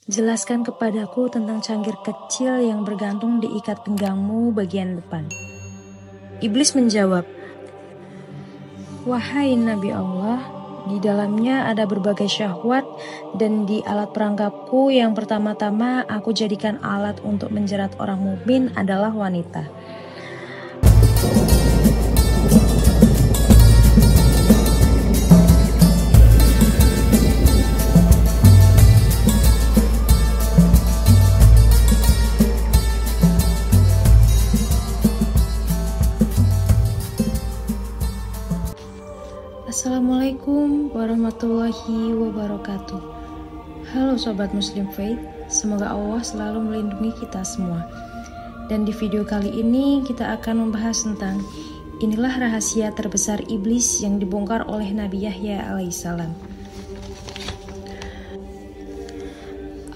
Jelaskan kepadaku tentang cangkir kecil yang bergantung di ikat pinggangmu bagian depan. Iblis menjawab, "Wahai Nabi Allah, di dalamnya ada berbagai syahwat dan di alat perangkapku yang pertama-tama aku jadikan alat untuk menjerat orang mukmin adalah wanita." Assalamualaikum warahmatullahi wabarakatuh. Halo Sobat Muslim Faith, semoga Allah selalu melindungi kita semua. Dan di video kali ini kita akan membahas tentang inilah rahasia terbesar iblis yang dibongkar oleh Nabi Yahya alaihissalam.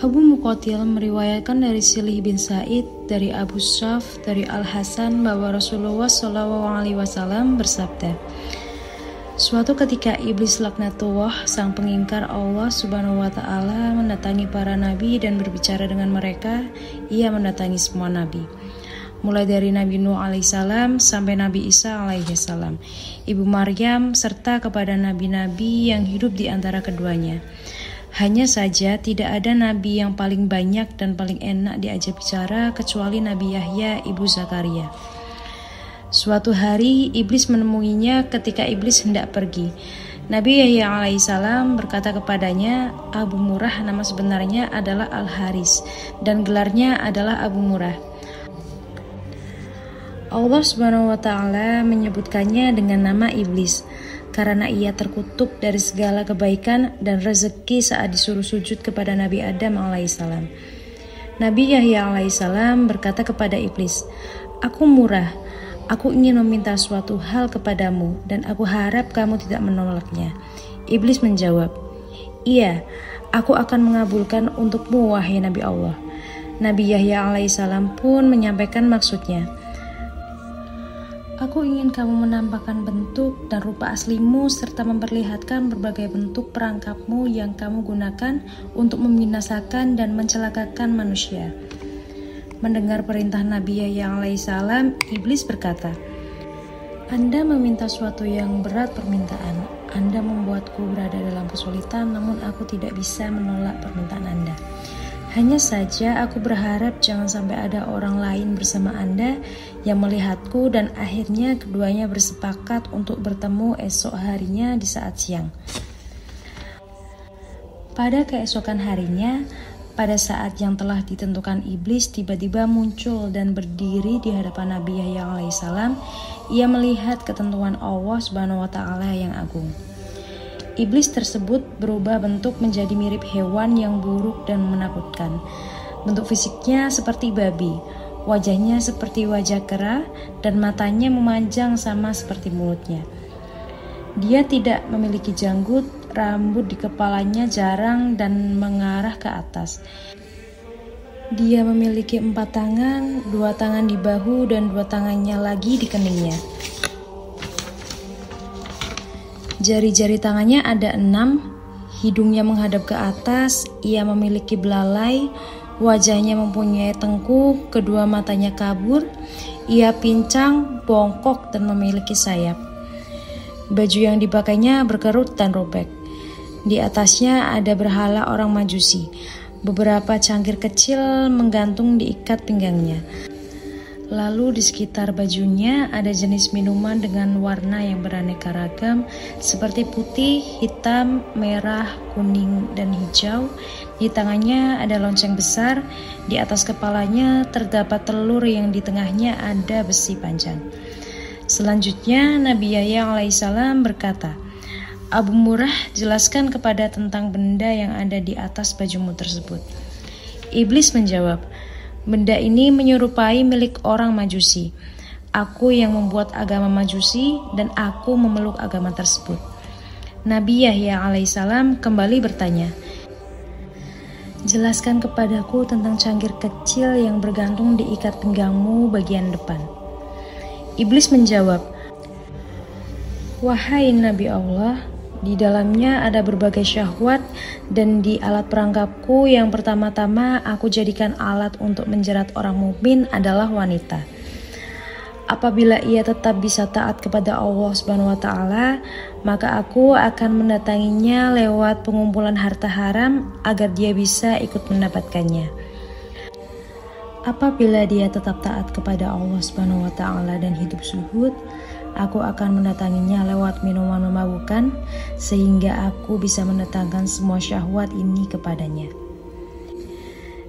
Abu Muqatil meriwayatkan dari Silih bin Sa'id, dari Abu Shaf, dari Al-Hasan bahwa Rasulullah SAW bersabda, "Suatu ketika iblis laknatullah, sang pengingkar Allah Subhanahu wa Ta'ala, mendatangi para nabi dan berbicara dengan mereka. Ia mendatangi semua nabi, mulai dari Nabi Nuh alaihissalam sampai Nabi Isa alaihissalam, Ibu Maryam, serta kepada nabi-nabi yang hidup di antara keduanya. Hanya saja tidak ada nabi yang paling banyak dan paling enak diajak bicara kecuali Nabi Yahya ibu Zakaria. Suatu hari iblis menemuinya ketika iblis hendak pergi. Nabi Yahya alaihissalam berkata kepadanya, Abu Murrah nama sebenarnya adalah Al-Haris dan gelarnya adalah Abu Murrah. Allah Subhanahu wa Ta'ala menyebutkannya dengan nama iblis karena ia terkutuk dari segala kebaikan dan rezeki saat disuruh sujud kepada Nabi Adam alaihissalam. Nabi Yahya alaihissalam berkata kepada iblis, "Aku Murrah, aku ingin meminta suatu hal kepadamu dan aku harap kamu tidak menolaknya." Iblis menjawab, "Iya, aku akan mengabulkan untukmu wahai Nabi Allah." Nabi Yahya alaihissalam pun menyampaikan maksudnya. "Aku ingin kamu menampakkan bentuk dan rupa aslimu serta memperlihatkan berbagai bentuk perangkapmu yang kamu gunakan untuk membinasakan dan mencelakakan manusia." Mendengar perintah Nabi Yahya alaihissalam, iblis berkata, "Anda meminta suatu yang berat permintaan. Anda membuatku berada dalam kesulitan, namun aku tidak bisa menolak permintaan Anda. Hanya saja aku berharap jangan sampai ada orang lain bersama Anda yang melihatku dan akhirnya keduanya bersepakat untuk bertemu esok harinya di saat siang." Pada keesokan harinya, pada saat yang telah ditentukan, iblis tiba-tiba muncul dan berdiri di hadapan Nabi Yahya alaihissalam. Ia melihat ketentuan Allah Subhanahu wa Ta'ala yang agung. Iblis tersebut berubah bentuk menjadi mirip hewan yang buruk dan menakutkan. Bentuk fisiknya seperti babi, wajahnya seperti wajah kera, dan matanya memanjang sama seperti mulutnya. Dia tidak memiliki janggut, rambut di kepalanya jarang dan mengarah ke atas. Dia memiliki 4 tangan, 2 tangan di bahu dan 2 tangannya lagi di keningnya. Jari-jari tangannya ada 6, hidungnya menghadap ke atas, ia memiliki belalai, wajahnya mempunyai tengkuk, kedua matanya kabur, ia pincang, bongkok dan memiliki sayap. Baju yang dipakainya berkerut dan robek. Di atasnya ada berhala orang Majusi. Beberapa cangkir kecil menggantung di ikat pinggangnya. Lalu di sekitar bajunya ada jenis minuman dengan warna yang beraneka ragam seperti putih, hitam, merah, kuning, dan hijau. Di tangannya ada lonceng besar, di atas kepalanya terdapat telur yang di tengahnya ada besi panjang. Selanjutnya Nabi Yahya alaihissalam berkata, "Abu Murrah, jelaskan kepada tentang benda yang ada di atas bajumu tersebut." Iblis menjawab, "Benda ini menyerupai milik orang Majusi. Aku yang membuat agama Majusi dan aku memeluk agama tersebut." Nabi Yahya alaihissalam kembali bertanya, "Jelaskan kepadaku tentang cangkir kecil yang bergantung di ikat pinggangmu bagian depan." Iblis menjawab, "Wahai Nabi Allah, Di dalamnya ada berbagai syahwat, dan di alat perangkapku yang pertama-tama aku jadikan alat untuk menjerat orang mukmin adalah wanita. Apabila ia tetap bisa taat kepada Allah Subhanahu wa taala, maka aku akan mendatanginya lewat pengumpulan harta haram agar dia bisa ikut mendapatkannya. Apabila dia tetap taat kepada Allah Subhanahu wa taala dan hidup zuhud, aku akan mendatanginya lewat minuman memabukkan sehingga aku bisa mendatangkan semua syahwat ini kepadanya.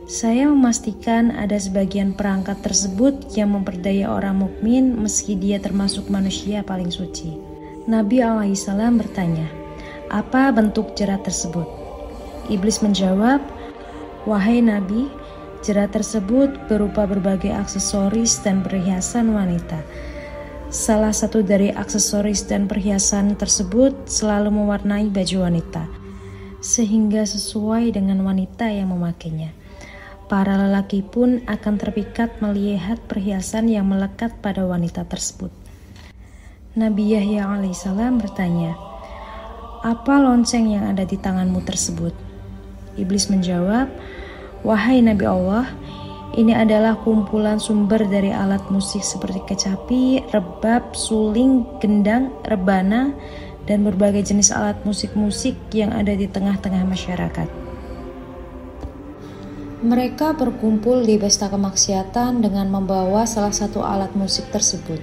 Saya memastikan ada sebagian perangkat tersebut yang memperdaya orang mukmin meski dia termasuk manusia paling suci. Nabi alaihissalam bertanya, "Apa bentuk jerat tersebut?" Iblis menjawab, "Wahai Nabi, jerat tersebut berupa berbagai aksesoris dan perhiasan wanita. Salah satu dari aksesoris dan perhiasan tersebut selalu mewarnai baju wanita, sehingga sesuai dengan wanita yang memakainya. Para lelaki pun akan terpikat melihat perhiasan yang melekat pada wanita tersebut." Nabi Yahya alaihissalam bertanya, "Apa lonceng yang ada di tanganmu tersebut?" Iblis menjawab, "Wahai Nabi Allah, ini adalah kumpulan sumber dari alat musik seperti kecapi, rebab, suling, gendang, rebana, dan berbagai jenis alat musik-musik yang ada di tengah-tengah masyarakat." Mereka berkumpul di pesta kemaksiatan dengan membawa salah satu alat musik tersebut.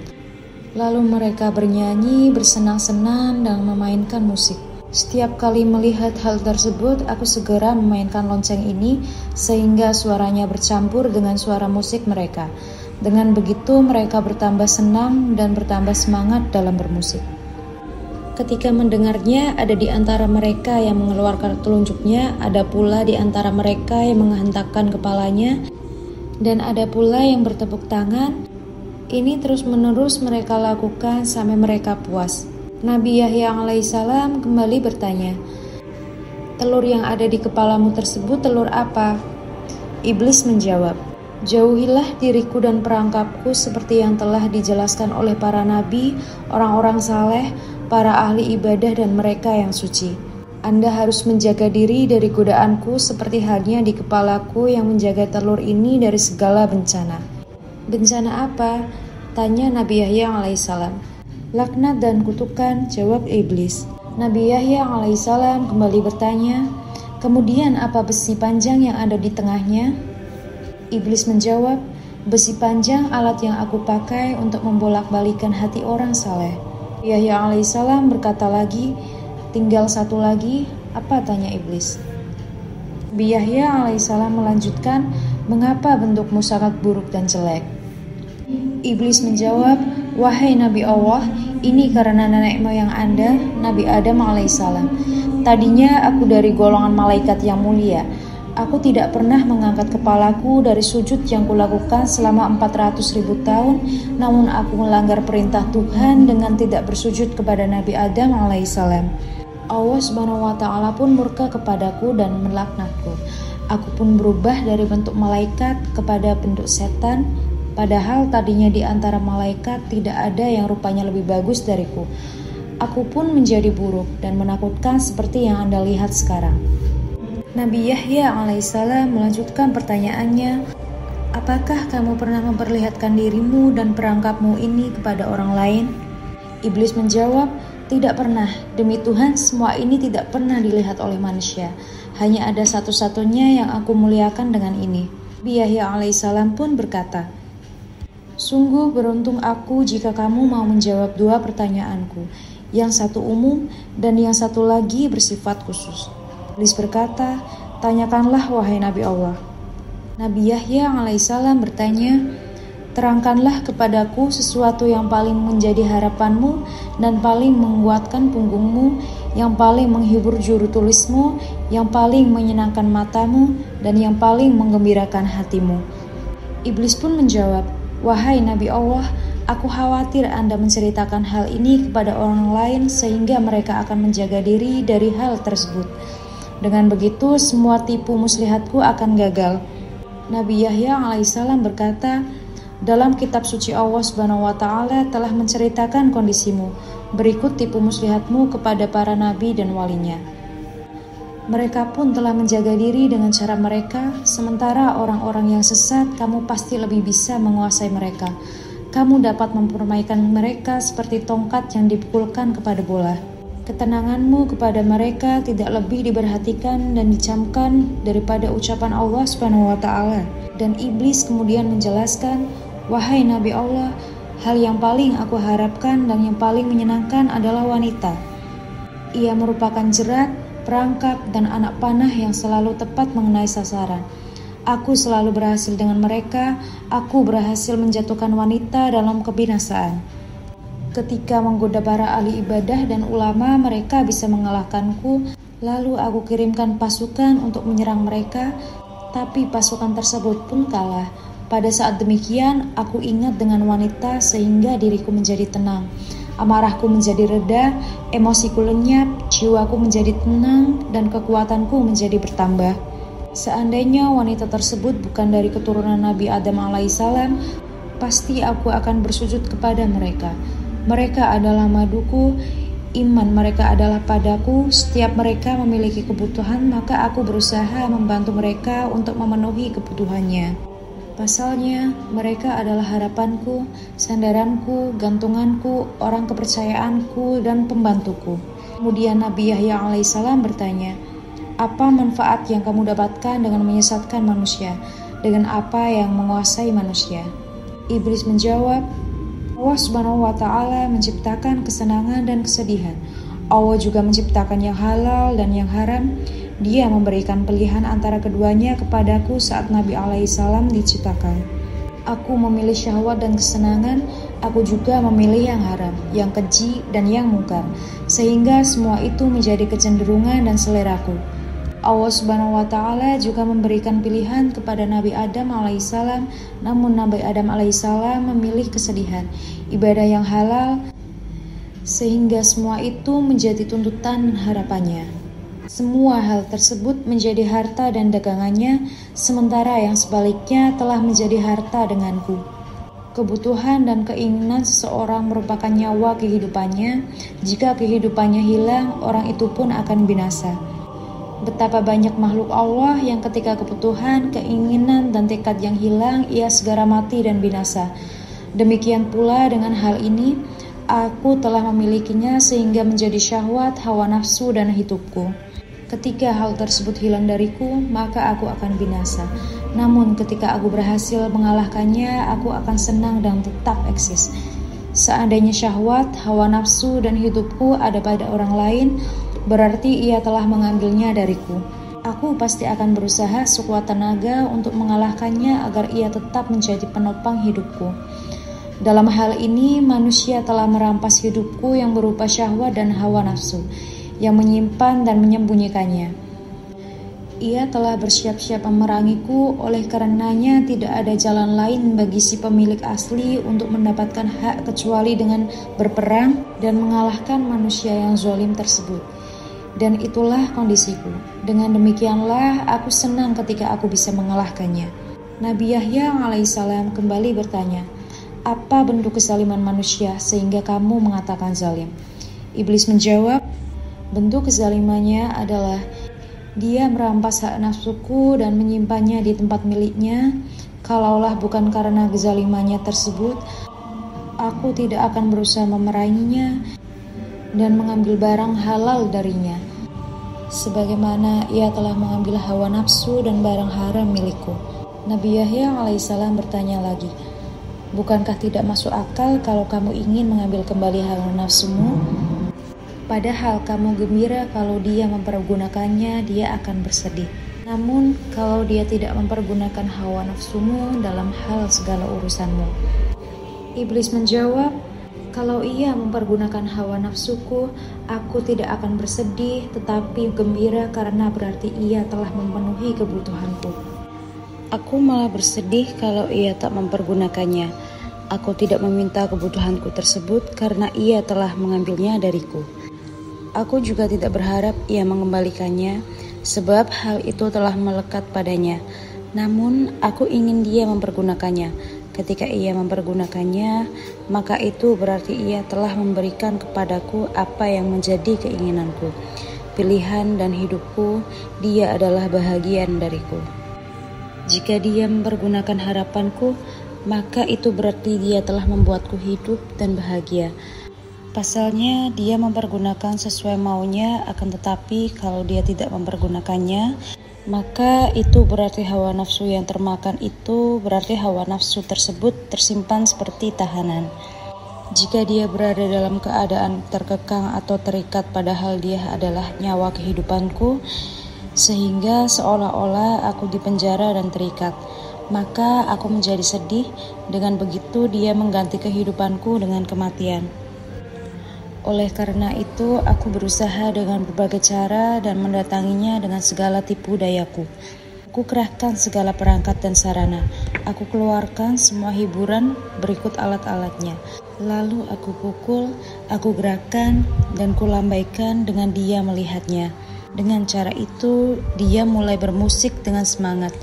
Lalu mereka bernyanyi, bersenang-senang, dan memainkan musik. Setiap kali melihat hal tersebut, aku segera memainkan lonceng ini sehingga suaranya bercampur dengan suara musik mereka. Dengan begitu mereka bertambah senang dan bertambah semangat dalam bermusik. Ketika mendengarnya, ada di antara mereka yang mengeluarkan telunjuknya, ada pula di antara mereka yang menghentakkan kepalanya, dan ada pula yang bertepuk tangan. Ini terus-menerus mereka lakukan sampai mereka puas. Nabi Yahya alaihissalam kembali bertanya, "Telur yang ada di kepalamu tersebut telur apa?" Iblis menjawab, "Jauhilah diriku dan perangkapku seperti yang telah dijelaskan oleh para nabi, orang-orang saleh, para ahli ibadah dan mereka yang suci. Anda harus menjaga diri dari godaanku seperti halnya di kepalaku yang menjaga telur ini dari segala bencana." "Bencana apa?" tanya Nabi Yahya alaihissalam. "Laknat dan kutukan," jawab iblis. Nabi Yahya alaihissalam kembali bertanya, "Kemudian apa besi panjang yang ada di tengahnya?" Iblis menjawab, "Besi panjang alat yang aku pakai untuk membolak-balikan hati orang saleh." Yahya alaihissalam berkata lagi, "Tinggal satu lagi, apa?" tanya iblis. Nabi Yahya alaihissalam melanjutkan, "Mengapa bentukmu sangat buruk dan jelek?" Iblis menjawab, "Wahai Nabi Allah, ini karena nenek moyang Anda, Nabi Adam alaihissalam. Tadinya aku dari golongan malaikat yang mulia. Aku tidak pernah mengangkat kepalaku dari sujud yang kulakukan selama 400.000 tahun, namun aku melanggar perintah Tuhan dengan tidak bersujud kepada Nabi Adam alaihissalam. Allah Subhanahu wa taala pun murka kepadaku dan melaknatku. Aku pun berubah dari bentuk malaikat kepada bentuk setan, padahal tadinya di antara malaikat tidak ada yang rupanya lebih bagus dariku. Aku pun menjadi buruk dan menakutkan seperti yang Anda lihat sekarang." Nabi Yahya alaihissalam melanjutkan pertanyaannya, "Apakah kamu pernah memperlihatkan dirimu dan perangkapmu ini kepada orang lain?" Iblis menjawab, "Tidak pernah. Demi Tuhan, semua ini tidak pernah dilihat oleh manusia. Hanya ada satu-satunya yang aku muliakan dengan ini." Nabi Yahya alaihissalam pun berkata, "Sungguh beruntung aku jika kamu mau menjawab dua pertanyaanku, yang satu umum dan yang satu lagi bersifat khusus." Iblis berkata, "Tanyakanlah wahai Nabi Allah." Nabi Yahya alaihissalam bertanya, "Terangkanlah kepadaku sesuatu yang paling menjadi harapanmu dan paling menguatkan punggungmu, yang paling menghibur juru tulismu, yang paling menyenangkan matamu, dan yang paling menggembirakan hatimu." Iblis pun menjawab, "Wahai Nabi Allah, aku khawatir Anda menceritakan hal ini kepada orang lain sehingga mereka akan menjaga diri dari hal tersebut. Dengan begitu, semua tipu muslihatku akan gagal." Nabi Yahya alaihissalam berkata, "Dalam kitab suci Allah Subhanahu wa taala telah menceritakan kondisimu. Berikut tipu muslihatmu kepada para nabi dan walinya. Mereka pun telah menjaga diri dengan cara mereka, sementara orang-orang yang sesat kamu pasti lebih bisa menguasai mereka. Kamu dapat mempermaikan mereka seperti tongkat yang dipukulkan kepada bola. Ketenanganmu kepada mereka tidak lebih diperhatikan dan dicamkan daripada ucapan Allah Subhanahu wa Ta'ala. Dan iblis kemudian menjelaskan, "Wahai Nabi Allah, hal yang paling aku harapkan dan yang paling menyenangkan adalah wanita. Ia merupakan jerat, perangkap, dan anak panah yang selalu tepat mengenai sasaran. Aku selalu berhasil dengan mereka, aku berhasil menjatuhkan wanita dalam kebinasaan. Ketika menggoda para ahli ibadah dan ulama, mereka bisa mengalahkanku, lalu aku kirimkan pasukan untuk menyerang mereka, tapi pasukan tersebut pun kalah. Pada saat demikian, aku ingat dengan wanita sehingga diriku menjadi tenang. Amarahku menjadi reda, emosiku lenyap, jiwaku menjadi tenang, dan kekuatanku menjadi bertambah. Seandainya wanita tersebut bukan dari keturunan Nabi Adam alaihissalam, pasti aku akan bersujud kepada mereka. Mereka adalah maduku, iman mereka adalah padaku. Setiap mereka memiliki kebutuhan, maka aku berusaha membantu mereka untuk memenuhi kebutuhannya. Pasalnya, mereka adalah harapanku, sandaranku, gantunganku, orang kepercayaanku, dan pembantuku." Kemudian Nabi Yahya alaihissalam bertanya, "Apa manfaat yang kamu dapatkan dengan menyesatkan manusia? Dengan apa yang menguasai manusia?" Iblis menjawab, "Allah Subhanahu wa Ta'ala menciptakan kesenangan dan kesedihan. Allah juga menciptakan yang halal dan yang haram. Dia memberikan pilihan antara keduanya kepadaku saat Nabi alaihissalam diciptakan. Aku memilih syahwat dan kesenangan, aku juga memilih yang haram, yang keji, dan yang mungkar, sehingga semua itu menjadi kecenderungan dan seleraku. Allah Subhanahu wa Ta'ala juga memberikan pilihan kepada Nabi Adam alaihissalam, namun Nabi Adam alaihissalam memilih kesedihan, ibadah yang halal, sehingga semua itu menjadi tuntutan dan harapannya. Semua hal tersebut menjadi harta dan dagangannya, sementara yang sebaliknya telah menjadi harta denganku. Kebutuhan dan keinginan seseorang merupakan nyawa kehidupannya. Jika kehidupannya hilang, orang itu pun akan binasa. Betapa banyak makhluk Allah yang ketika kebutuhan, keinginan, dan tekad yang hilang, ia segera mati dan binasa. Demikian pula dengan hal ini, aku telah memilikinya sehingga menjadi syahwat, hawa nafsu, dan hidupku. Ketika hal tersebut hilang dariku, maka aku akan binasa. Namun ketika aku berhasil mengalahkannya, aku akan senang dan tetap eksis. Seandainya syahwat, hawa nafsu, dan hidupku ada pada orang lain, berarti ia telah mengambilnya dariku. Aku pasti akan berusaha sekuat tenaga untuk mengalahkannya agar ia tetap menjadi penopang hidupku. Dalam hal ini, manusia telah merampas hidupku yang berupa syahwat dan hawa nafsu, yang menyimpan dan menyembunyikannya. Ia telah bersiap-siap memerangiku, oleh karenanya tidak ada jalan lain bagi si pemilik asli untuk mendapatkan hak kecuali dengan berperang dan mengalahkan manusia yang zalim tersebut. Dan itulah kondisiku. Dengan demikianlah aku senang ketika aku bisa mengalahkannya. Nabi Yahya alaihissalam kembali bertanya, "Apa bentuk kezaliman manusia sehingga kamu mengatakan zalim?" Iblis menjawab, "Bentuk kezalimannya adalah dia merampas hak nafsuku dan menyimpannya di tempat miliknya. Kalaulah bukan karena kezalimannya tersebut, aku tidak akan berusaha memeranginya dan mengambil barang halal darinya, sebagaimana ia telah mengambil hawa nafsu dan barang haram milikku." Nabi Yahya alaihissalam bertanya lagi, "Bukankah tidak masuk akal kalau kamu ingin mengambil kembali hawa nafsumu? Padahal kamu gembira kalau dia mempergunakannya, dia akan bersedih. Namun kalau dia tidak mempergunakan hawa nafsumu dalam hal segala urusanmu." Iblis menjawab, "Kalau ia mempergunakan hawa nafsuku, aku tidak akan bersedih, tetapi gembira karena berarti ia telah memenuhi kebutuhanku. Aku malah bersedih kalau ia tak mempergunakannya. Aku tidak meminta kebutuhanku tersebut karena ia telah mengambilnya dariku. Aku juga tidak berharap ia mengembalikannya, sebab hal itu telah melekat padanya. Namun aku ingin dia mempergunakannya, Ketika ia mempergunakannya, maka itu berarti ia telah memberikan kepadaku apa yang menjadi keinginanku. Pilihan dan hidupku, dia adalah bahagian dariku. Jika dia mempergunakan harapanku, maka itu berarti dia telah membuatku hidup dan bahagia. Pasalnya, dia mempergunakan sesuai maunya, akan tetapi kalau dia tidak mempergunakannya, maka itu berarti hawa nafsu yang termakan, itu berarti hawa nafsu tersebut tersimpan seperti tahanan. Jika dia berada dalam keadaan terkekang atau terikat padahal dia adalah nyawa kehidupanku, sehingga seolah-olah aku dipenjara dan terikat, maka aku menjadi sedih. Dengan begitu dia mengganti kehidupanku dengan kematian. Oleh karena itu, aku berusaha dengan berbagai cara dan mendatanginya dengan segala tipu dayaku. Aku kerahkan segala perangkat dan sarana. Aku keluarkan semua hiburan berikut alat-alatnya. Lalu aku pukul, aku gerakkan, dan kulambaikan dengan dia melihatnya. Dengan cara itu, dia mulai bermusik dengan semangat.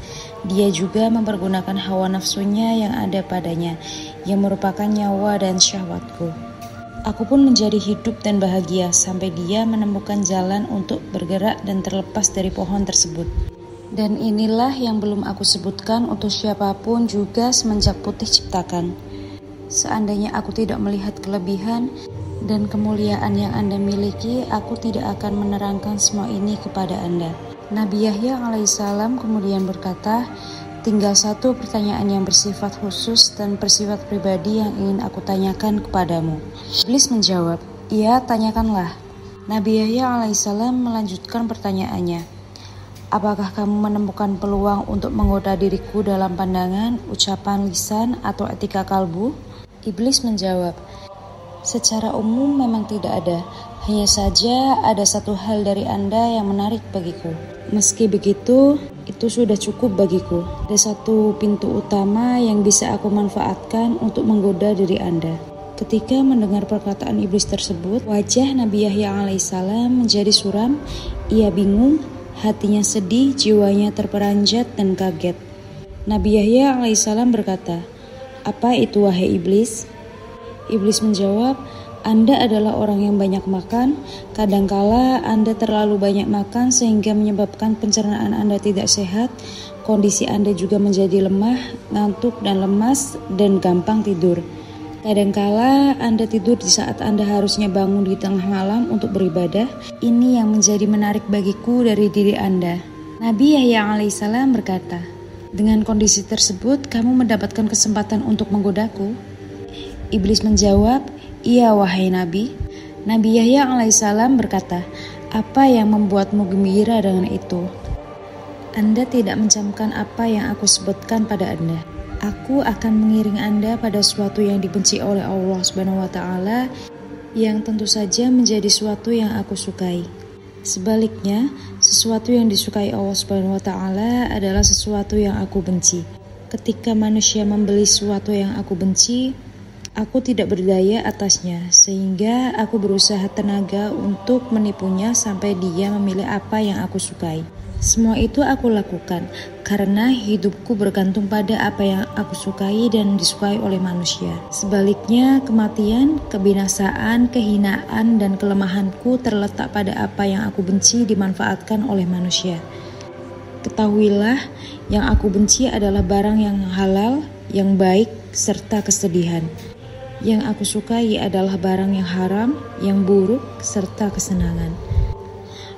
Dia juga mempergunakan hawa nafsunya yang ada padanya, yang merupakan nyawa dan syahwatku. Aku pun menjadi hidup dan bahagia sampai dia menemukan jalan untuk bergerak dan terlepas dari pohon tersebut. Dan inilah yang belum aku sebutkan untuk siapapun juga semenjak putih ciptakan. Seandainya aku tidak melihat kelebihan dan kemuliaan yang Anda miliki, aku tidak akan menerangkan semua ini kepada Anda. Nabi Yahya alaihissalam kemudian berkata, tinggal satu pertanyaan yang bersifat khusus dan bersifat pribadi yang ingin aku tanyakan kepadamu. Iblis menjawab, iya, tanyakanlah. Nabi Yahya alaihissalam melanjutkan pertanyaannya, apakah kamu menemukan peluang untuk menggoda diriku dalam pandangan, ucapan lisan, atau etika kalbu? Iblis menjawab, secara umum memang tidak ada. Hanya saja ada satu hal dari Anda yang menarik bagiku. Meski begitu, itu sudah cukup bagiku. Ada satu pintu utama yang bisa aku manfaatkan untuk menggoda diri Anda. Ketika mendengar perkataan iblis tersebut, wajah Nabi Yahya alaihissalam menjadi suram. Ia bingung, hatinya sedih, jiwanya terperanjat dan kaget. Nabi Yahya alaihissalam berkata, apa itu wahai iblis? Iblis menjawab, Anda adalah orang yang banyak makan. Kadangkala Anda terlalu banyak makan sehingga menyebabkan pencernaan Anda tidak sehat. Kondisi Anda juga menjadi lemah, ngantuk dan lemas, dan gampang tidur. Kadangkala Anda tidur di saat Anda harusnya bangun di tengah malam untuk beribadah. Ini yang menjadi menarik bagiku dari diri Anda. Nabi Yahya alaihissalam berkata, dengan kondisi tersebut kamu mendapatkan kesempatan untuk menggodaku? Iblis menjawab, iya wahai Nabi. Nabi Yahya alaihissalam berkata, apa yang membuatmu gembira dengan itu? Anda tidak mencamkan apa yang aku sebutkan pada Anda. Aku akan mengiring Anda pada sesuatu yang dibenci oleh Allah Subhanahu wa Ta'ala, yang tentu saja menjadi sesuatu yang aku sukai. Sebaliknya, sesuatu yang disukai Allah Subhanahu wa Ta'ala adalah sesuatu yang aku benci. Ketika manusia membeli sesuatu yang aku benci, aku tidak berdaya atasnya, sehingga aku berusaha tenaga untuk menipunya sampai dia memilih apa yang aku sukai. Semua itu aku lakukan karena hidupku bergantung pada apa yang aku sukai dan disukai oleh manusia. Sebaliknya, kematian, kebinasaan, kehinaan, dan kelemahanku terletak pada apa yang aku benci dimanfaatkan oleh manusia. Ketahuilah, yang aku benci adalah barang yang halal, yang baik, serta kesedihan. Yang aku sukai adalah barang yang haram, yang buruk, serta kesenangan.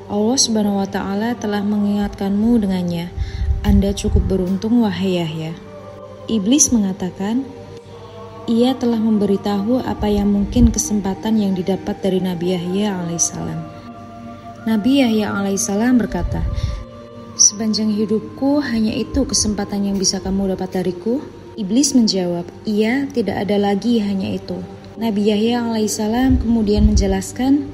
Allah Subhanahu wa Ta'ala telah mengingatkanmu dengannya. Anda cukup beruntung wahai Yahya. Iblis mengatakan, ia telah memberitahu apa yang mungkin kesempatan yang didapat dari Nabi Yahya alaihissalam. Nabi Yahya alaihissalam berkata, sepanjang hidupku hanya itu kesempatan yang bisa kamu dapat dariku? Iblis menjawab, iya, tidak ada lagi hanya itu. Nabi Yahya alaihissalam kemudian menjelaskan,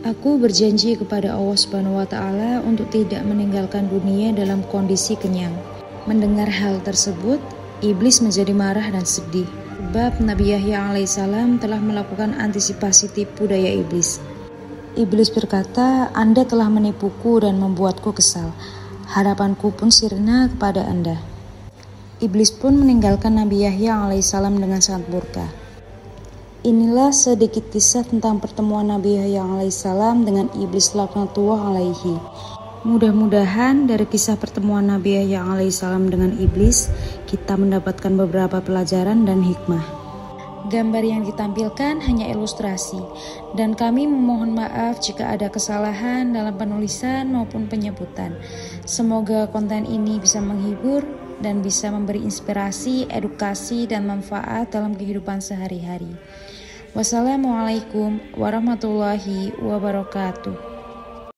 aku berjanji kepada Allah Subhanahu wa Ta'ala untuk tidak meninggalkan dunia dalam kondisi kenyang. Mendengar hal tersebut, iblis menjadi marah dan sedih. Sebab Nabi Yahya alaihissalam telah melakukan antisipasi tipu daya iblis. Iblis berkata, Anda telah menipuku dan membuatku kesal. Harapanku pun sirna kepada Anda. Iblis pun meninggalkan Nabi Yahya alaihissalam dengan sangat murka. Inilah sedikit kisah tentang pertemuan Nabi Yahya alaihissalam dengan iblis laknatullah alaihi. Mudah-mudahan dari kisah pertemuan Nabi Yahya alaihissalam dengan iblis, kita mendapatkan beberapa pelajaran dan hikmah. Gambar yang ditampilkan hanya ilustrasi, dan kami memohon maaf jika ada kesalahan dalam penulisan maupun penyebutan. Semoga konten ini bisa menghibur dan bisa memberi inspirasi, edukasi, dan manfaat dalam kehidupan sehari-hari. Wassalamualaikum warahmatullahi wabarakatuh.